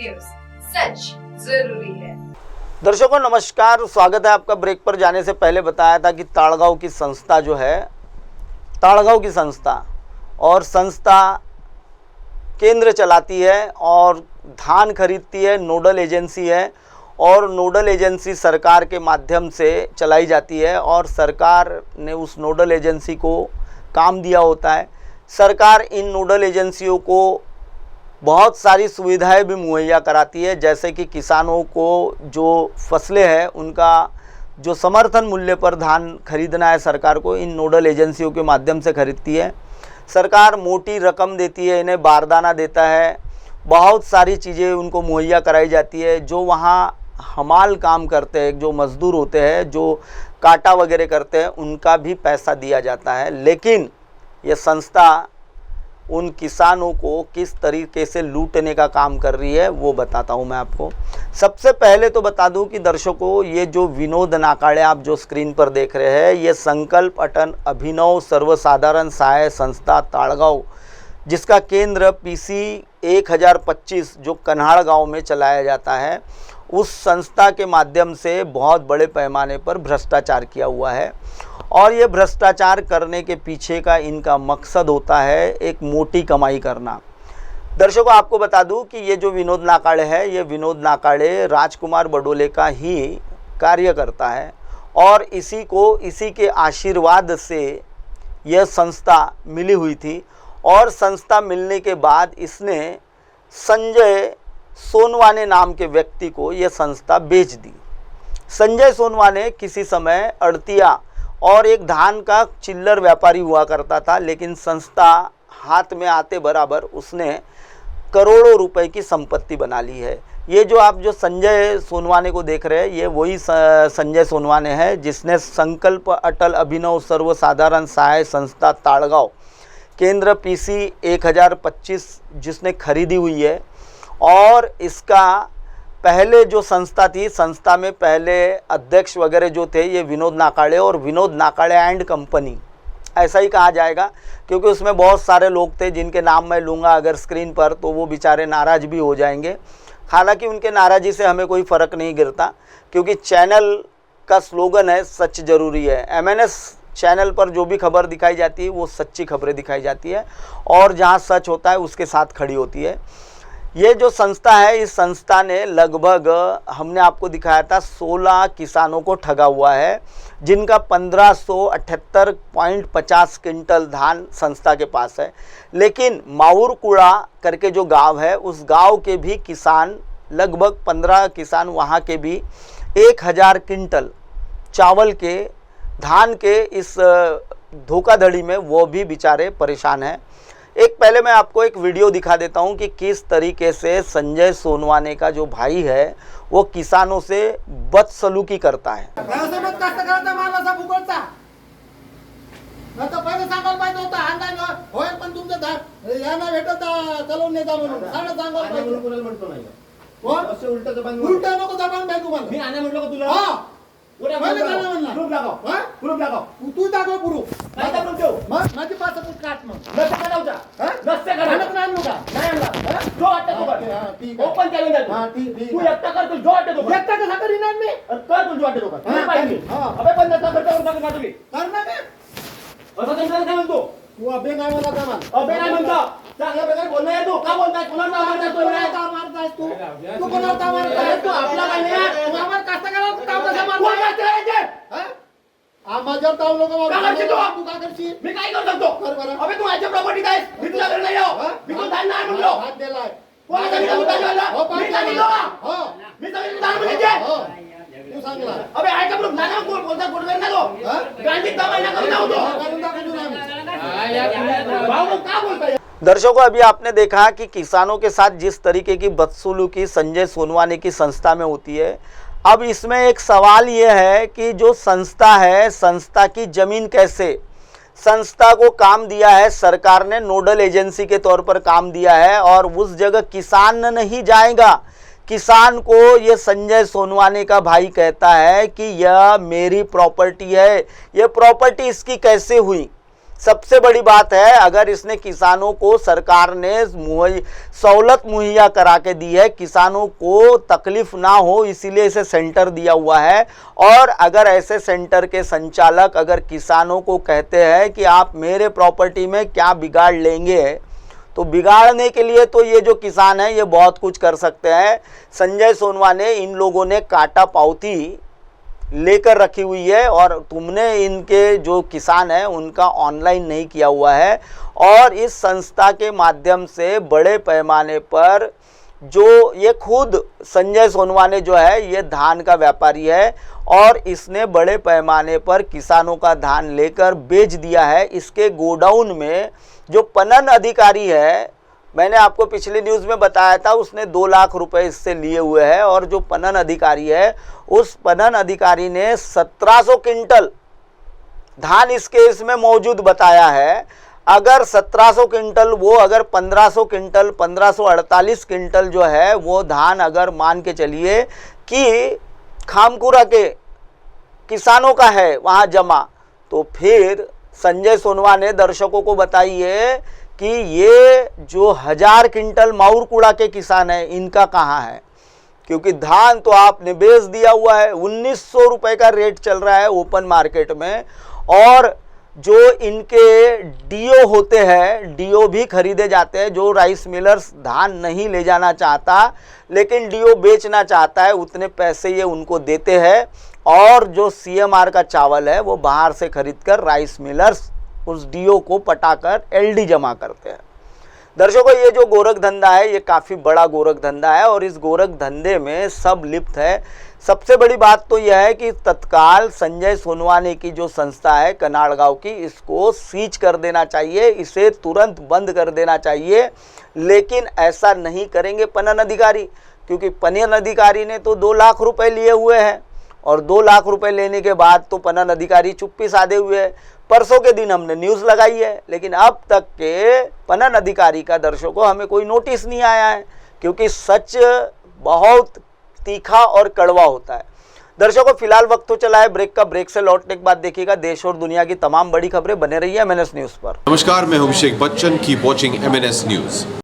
News, सच जरूरी है। दर्शकों नमस्कार, स्वागत है आपका। ब्रेक पर जाने से पहले बताया था कि ताड़गांव की संस्था जो है, ताड़गांव की संस्था और संस्था केंद्र चलाती है और धान खरीदती है, नोडल एजेंसी है और नोडल एजेंसी सरकार के माध्यम से चलाई जाती है और सरकार ने उस नोडल एजेंसी को काम दिया होता है। सरकार इन नोडल एजेंसियों को बहुत सारी सुविधाएं भी मुहैया कराती है, जैसे कि किसानों को जो फसलें हैं उनका जो समर्थन मूल्य पर धान खरीदना है सरकार को इन नोडल एजेंसियों के माध्यम से खरीदती है। सरकार मोटी रकम देती है, इन्हें बारदाना देता है, बहुत सारी चीज़ें उनको मुहैया कराई जाती है। जो वहाँ हमाल काम करते हैं, जो मज़दूर होते हैं, जो काटा वगैरह करते हैं, उनका भी पैसा दिया जाता है। लेकिन ये संस्था उन किसानों को किस तरीके से लूटने का काम कर रही है वो बताता हूँ मैं आपको। सबसे पहले तो बता दूँ कि दर्शकों, ये जो विनोद नाकाड़े आप जो स्क्रीन पर देख रहे हैं, ये संकल्प अटल अभिनव सर्वसाधारण सहाय संस्था ताड़गांव, जिसका केंद्र PC 1025 जो कन्हाड़ गांव में चलाया जाता है, उस संस्था के माध्यम से बहुत बड़े पैमाने पर भ्रष्टाचार किया हुआ है। और ये भ्रष्टाचार करने के पीछे का इनका मकसद होता है एक मोटी कमाई करना। दर्शकों आपको बता दूं कि ये जो विनोद नाकाड़े है, ये विनोद नाकाड़े राजकुमार बडोले का ही कार्य करता है और इसी के आशीर्वाद से यह संस्था मिली हुई थी। और संस्था मिलने के बाद इसने संजय सोनवाने नाम के व्यक्ति को यह संस्था बेच दी। संजय सोनवाने किसी समय अड़तिया और एक धान का चिल्लर व्यापारी हुआ करता था, लेकिन संस्था हाथ में आते बराबर उसने करोड़ों रुपए की संपत्ति बना ली है। ये जो आप जो संजय सोनवाने को देख रहे हैं, ये वही संजय सोनवाने है जिसने संकल्प अटल अभिनव सर्वसाधारण सहाय संस्था ताड़गांव केंद्र PC 1025 जिसने खरीदी हुई है। और इसका पहले जो संस्था थी, संस्था में पहले अध्यक्ष वगैरह जो थे ये विनोद नाकाड़े और विनोद नाकाड़े एंड कंपनी ऐसा ही कहा जाएगा, क्योंकि उसमें बहुत सारे लोग थे जिनके नाम मैं लूँगा अगर स्क्रीन पर तो वो बेचारे नाराज़ भी हो जाएंगे। हालांकि उनके नाराज़गी से हमें कोई फ़र्क नहीं गिरता, क्योंकि चैनल का स्लोगन है सच ज़रूरी है। MNS चैनल पर जो भी खबर दिखाई जाती है वो सच्ची खबरें दिखाई जाती है और जहाँ सच होता है उसके साथ खड़ी होती है। ये जो संस्था है, इस संस्था ने लगभग हमने आपको दिखाया था 16 किसानों को ठगा हुआ है, जिनका 1578.50 क्विंटल धान संस्था के पास है। लेकिन माउरकुड़ा करके जो गांव है, उस गांव के भी किसान लगभग 15 किसान वहां के भी 1000 क्विंटल चावल के धान के इस धोखाधड़ी में वो भी बेचारे परेशान हैं। एक पहले मैं आपको एक वीडियो दिखा देता हूं कि किस तरीके से संजय सोनवाने का जो भाई है वो किसानों से बदसलूकी करता है। तू दाखव पुरू काय दाखव देऊ माझी पासपोर्ट काट मग नसते करावचा नसते करा नाही आणला जो वाटतं तो कर ओपन चॅलेंज आहे हां ठीक तू एकटा कर, तू जो वाटतं तो कर। एकटा कसा करीन मी कर, तू जो वाटतं तो कर मी पाहिजे अबे 50 खर्च करून टाकू तुम्ही करणार मी असं तुम्ही काय म्हणतो तू अबे काय म्हणला का मला अबे नाही म्हणतो चांगला प्रकारे बोलला आहे तू का बोलताय कोणाला मारताय तू का मारताय तू कोणाला मारताय तू आपला काय नाही तू आम्हाला कष्ट करा काम कसं मारताय हां माझ्यावर ताव लोक तू काय करशील मी काय करू शकतो अबे तू माझ्या प्रॉपर्टी काय मी तुझ्या घरी नाही येऊ मी तो धान नाही म्हणलो हात दिलाय कोणाचा मी उतारला मी सांगितलं हो मी सांगितलं धान म्हणजे तू सांगला अबे ऐका प्रूफ ना कोण कोणता कोण करणार तो गांधी का महिना करून जाऊ तो करून दाखवू ना भाऊ का बोलताय। दर्शकों अभी आपने देखा कि किसानों के साथ जिस तरीके की बदसलूकी संजय सोनवाने की संस्था में होती है। अब इसमें एक सवाल ये है कि जो संस्था है, संस्था की जमीन कैसे, संस्था को काम दिया है सरकार ने, नोडल एजेंसी के तौर पर काम दिया है और उस जगह किसान नहीं जाएगा। किसान को ये संजय सोनवाने का भाई कहता है कि यह मेरी प्रॉपर्टी है, यह प्रॉपर्टी इसकी कैसे हुई। सबसे बड़ी बात है, अगर इसने किसानों को, सरकार ने सहूलत मुहैया करा के दी है, किसानों को तकलीफ ना हो इसीलिए इसे सेंटर दिया हुआ है। और अगर ऐसे सेंटर के संचालक अगर किसानों को कहते हैं कि आप मेरे प्रॉपर्टी में क्या बिगाड़ लेंगे, तो बिगाड़ने के लिए तो ये जो किसान है ये बहुत कुछ कर सकते हैं। संजय सोनवा ने, इन लोगों ने काटा पावती लेकर रखी हुई है और तुमने इनके जो किसान हैं उनका ऑनलाइन नहीं किया हुआ है। और इस संस्था के माध्यम से बड़े पैमाने पर जो ये खुद संजय सोनवा ने जो है ये धान का व्यापारी है और इसने बड़े पैमाने पर किसानों का धान लेकर बेच दिया है। इसके गोडाउन में जो पणन अधिकारी है, मैंने आपको पिछली न्यूज़ में बताया था, उसने 2 लाख रुपए इससे लिए हुए हैं। और जो पणन अधिकारी है, उस पणन अधिकारी ने 1700 क्विंटल धान इसके इसमें मौजूद बताया है। अगर 1700 क्विंटल, वो अगर 1500 क्विंटल, 1548 क्विंटल जो है वो धान अगर मान के चलिए कि खामकुरा के किसानों का है वहाँ जमा, तो फिर संजय सोनवा ने दर्शकों को बताइए कि ये जो 1000 क्विंटल माउरकुड़ा के किसान हैं इनका कहाँ है। क्योंकि धान तो आपने बेच दिया हुआ है, 1900 रुपये का रेट चल रहा है ओपन मार्केट में। और जो इनके डीओ होते हैं, डीओ भी खरीदे जाते हैं। जो राइस मिलर्स धान नहीं ले जाना चाहता लेकिन डीओ बेचना चाहता है, उतने पैसे ये उनको देते हैं। और जो सीएमआर का चावल है वो बाहर से खरीदकर राइस मिलर्स उस डीओ को पटाकर एलडी जमा करते हैं। दर्शकों, ये जो गोरख धंधा है ये काफ़ी बड़ा गोरख धंधा है और इस गोरख धंधे में सब लिप्त है। सबसे बड़ी बात तो यह है कि तत्काल संजय सोनवाने की जो संस्था है कनाड़गांव की, इसको सीज कर देना चाहिए, इसे तुरंत बंद कर देना चाहिए। लेकिन ऐसा नहीं करेंगे पणन अधिकारी, क्योंकि पणन अधिकारी ने तो 2 लाख रुपए लिए हुए हैं और 2 लाख रुपए लेने के बाद तो पणन अधिकारी चुप्पी साधे हुए हैं। परसों के दिन हमने न्यूज़ लगाई है, लेकिन अब तक के पणन अधिकारी का दर्शकों हमें कोई नोटिस नहीं आया है, क्योंकि सच बहुत तीखा और कड़वा होता है। दर्शकों, फिलहाल वक्त तो चला है ब्रेक का। ब्रेक से लौटने के बाद देखिएगा देश और दुनिया की तमाम बड़ी खबरें। बने रहिए MNS न्यूज़ पर। नमस्कार, मैं हूं Abhishek Bachchan. Keep watching MNS news.